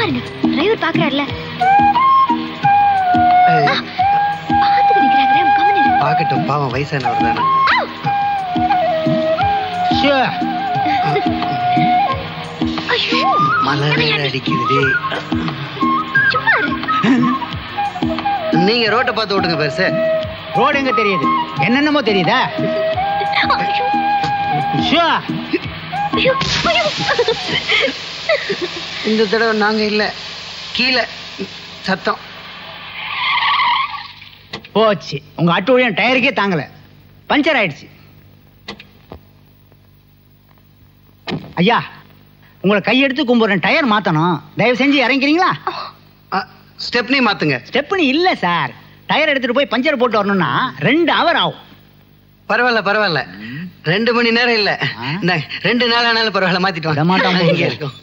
சும்மா இருங்க, டிரைவர் பாக்குறாருல. பாத்துட்டு நிக்கிறாங்க, கம்மன் இரு. பாக்கட்டும், பாவம் வயசானவர் தானே. மழை அடிக்குது. நீங்க ரோட்டை பார்த்து ஓட்டுங்க பெருசு. ரோடு எங்க தெரியுது? என்னென்னமோ தெரியுதா? இந்த தடவை நாங்க இல்ல, கீழே சத்தம் போச்சு. உங்க அட்டூழியம் டயருக்கே தாங்கல, பஞ்சர் ஆயிடுச்சு. ஐயா, உங்களை கையெடுத்து கும்பிடுறேன், டயர் மாத்தணும். தயவு செஞ்சு இறங்கிறீங்களா? ஸ்டெப்னி மாத்துங்க. ஸ்டெப்னி இல்ல சார், டயர் எடுத்துட்டு போய் பஞ்சர் போட்டு வரணும்னா 2 ஹவர் ஆகும். பரவாயில்ல பரவாயில்ல, 2 மணி நேரம் இல்ல, 2 நாள் ஆனாலும் பரவாயில்ல, மாத்திட்டு வாங்க. மாட்டாம இங்க இருக்கும்.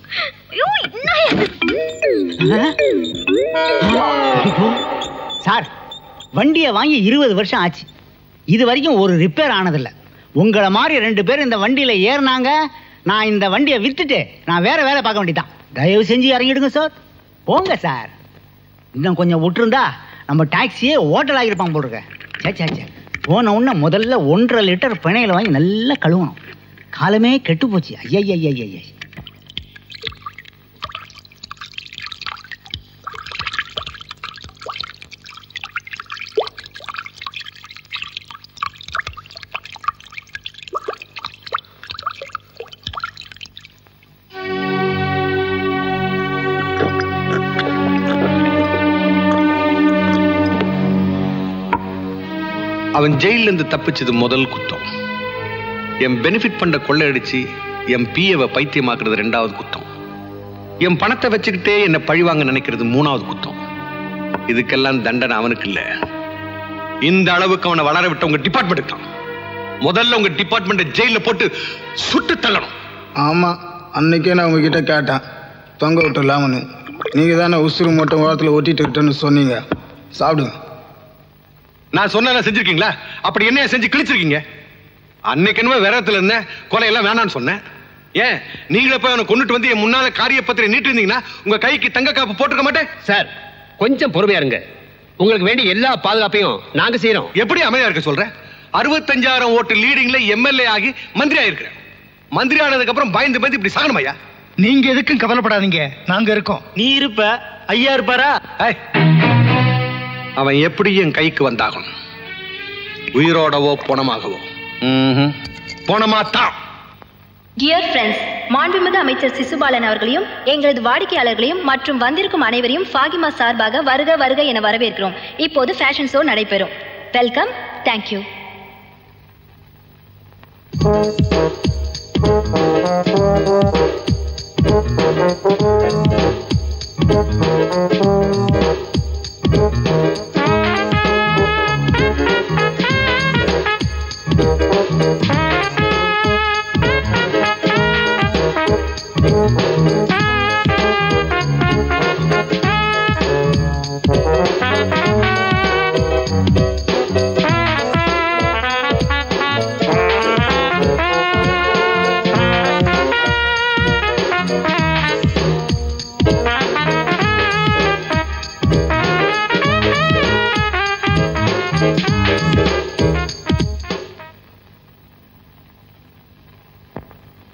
சார், வண்டியை வாங்கி 20 வருஷம் ஆச்சு, இது வரைக்கும் ஒரு ரிப்பேர் ஆனதில்லை. உங்களை மாதிரி 2 பேர் இந்த வண்டியில ஏறினாங்க, நான் இந்த வண்டியை வித்துட்டு நான் வேற வேலை பார்க்க வேண்டியதான். தயவு செஞ்சு இறங்கிடுங்க சார், போங்க சார். இன்னும் கொஞ்சம் விட்டுருந்தா நம்ம டாக்ஸியே ஹோட்டல் ஆகிருப்பாங்க போடுங்க. சே, போன உடனே முதல்ல 1.5 லிட்டர் பிணையில வாங்கி நல்லா கழுவணும். காலமே கெட்டு போச்சு. ஐயா. அவன் ஜெயில இருந்து தப்பிச்சது முதல் குத்தம். என் பெனிஃபிட் பண்ண கொள்ளையடிச்சு என் பிஏவை பைத்தியமாக்குறது 2வது குத்தம். என் பணத்தை வச்சுக்கிட்டே என்னை பழிவாங்க நினைக்கிறது 3வது குத்தம். இதுக்கெல்லாம் தண்டனை அவனுக்கு இல்ல, இந்த அளவுக்கு அவனை வளர விட்ட உங்க டிபார்ட்மெண்ட் தான். முதல்ல உங்க டிபார்ட்மெண்ட்டை ஜெயில போட்டு சுட்டு தள்ளணும். ஆமா, அன்னைக்கே நான் உங்ககிட்ட கேட்டேன் தொங்க விட்டுலாமனு. நீங்க தானே உசுறு மட்டும் ஓரத்தில் ஒட்டிட்டு விட்டேன்னு சொன்னீங்க. சாப்பிடுங்க. நான் சொன்ன செஞ்சிருக்கீங்களா? அப்படி என்ன செஞ்சு கிழிச்சிருக்கீங்க? அன்னைக்கு என்ன விரதத்துல இருந்தேன், கொலையெல்லாம் வேணான்னு சொன்னேன். ஏன் நீங்களே போய் அவனை கொண்டுட்டு வந்து என் முன்னால காரிய பத்திரம் நீட்டு இருந்தீங்கன்னா உங்க கைக்கு தங்க காப்பு போட்டுக்க மாட்டேன். சார், கொஞ்சம் பொறுமையா இருங்க. உங்களுக்கு வேண்டிய எல்லா பாதுகாப்பையும் நாங்க செய்யறோம். எப்படி அமைதியா இருக்க சொல்றேன்? 65,000 ஓட்டு லீடிங்ல எம்எல்ஏ ஆகி மந்திரி ஆயிருக்கிறேன். மந்திரி ஆனதுக்கு அப்புறம் பயந்து பயந்து இப்படி சாகணும் ஐயா. நீங்க எதுக்கும் கவலைப்படாதீங்க, நாங்க இருக்கோம். நீ இருப்ப, ஐயா இருப்பாரா? அவன் எப்படி என் கைக்கு வந்தாகணும், உயிரோடவோ பணமாகவோ. பணமாத்தான். டியர் ஃப்ரெண்ட்ஸ், மாண்புமிகு அமைச்சர் சிசுபாலன் அவர்களையும் எங்களது வாடிக்கையாளர்களையும் மற்றும் வந்திருக்கும் அனைவரையும் ஃபாகிமா சார்பாக வருக வருக என வரவேற்கிறோம். இப்போது ஃபேஷன் ஷோ நடைபெறும். வெல்கம். தேங்க்யூ.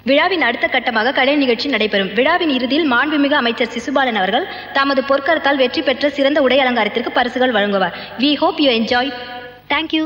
விழாவின் அடுத்த கட்டமாக கலை நிகழ்ச்சி நடைபெறும். விழாவின் இறுதியில் மாண்புமிகு அமைச்சர் சிசுபாலன் அவர்கள் தமது பொற்கரத்தால் வெற்றி பெற்ற சிறந்த உடை அலங்காரத்திற்கு பரிசுகள் வழங்குவார். We hope you enjoy. Thank you.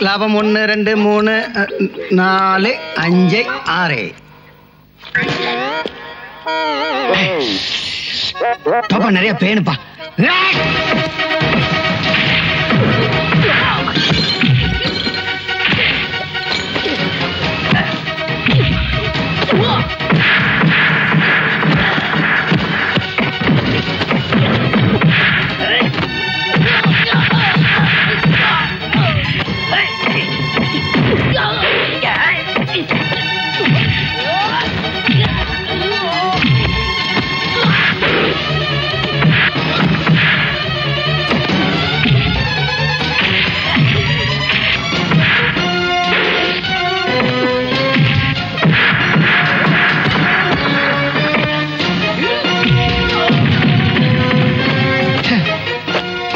லாபம் 1 2 3 4 5 6. பாப்பா நிறைய பேனுப்பா.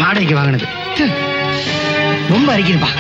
வாடகைக்கு வாங்கினது ரொம்ப அரிக்குதுப்பா.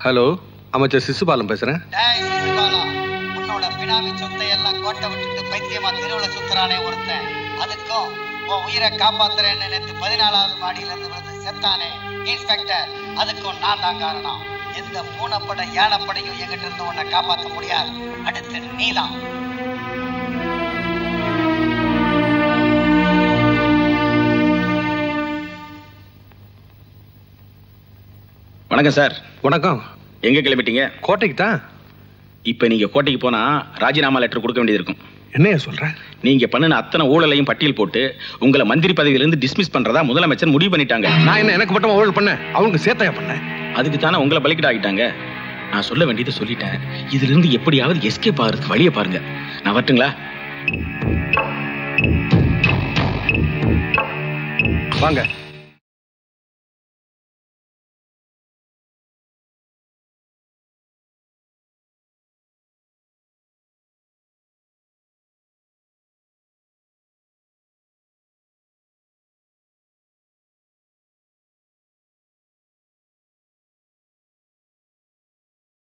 ஹலோ, அமைச்சர் சிசுபாலம் பேசுறேன். உன்னோட பினாமி சொத்தை எல்லாம் கோட்டை விட்டுட்டு பைத்தியமா தெருவுல சுத்துறானே ஒருத்தன், அதுக்கும் உன் உயிரை காப்பாத்துறேன்னு நேற்று 14வது மாடியில இருந்து வந்து செத்தானே இன்ஸ்பெக்டர், அதுக்கும் நான் தான் காரணம். எந்த பூனைப்படை யானைப்படையும் எங்கிட்ட இருந்து உன்னை காப்பாற்ற முடியாது. அடுத்து நீதான். வணக்கம் சார். வணக்கம். எங்க கிளம்பிட்டீங்க? கோட்டைக்கு தான். இப்ப நீங்க கோட்டைக்கு போனா ராஜினாமா லெட்டர் கொடுக்க வேண்டியது இருக்கும். என்னைய சொல்ற? நீங்க பண்ணின அத்தனை ஊழலையும் பட்டியல் போட்டு உங்களை மந்திரி பதவியிலிருந்து டிஸ்மிஸ் பண்றதா முதலமைச்சர் முடிவு பண்ணிட்டாங்க. நான் என்ன எனக்கு மட்டும் ஊழல் பண்ண, அவங்களுக்கு சேர்த்தையா பண்ண? அதுக்கு தானே உங்களை பலிக்கிட்டு ஆகிட்டாங்க. நான் சொல்ல வேண்டியதை சொல்லிட்டேன். இதுல இருந்து எப்படியாவது எஸ்கேப் ஆகிறதுக்கு வழியை பாருங்க. நான் வரட்டுங்களா? வாங்க.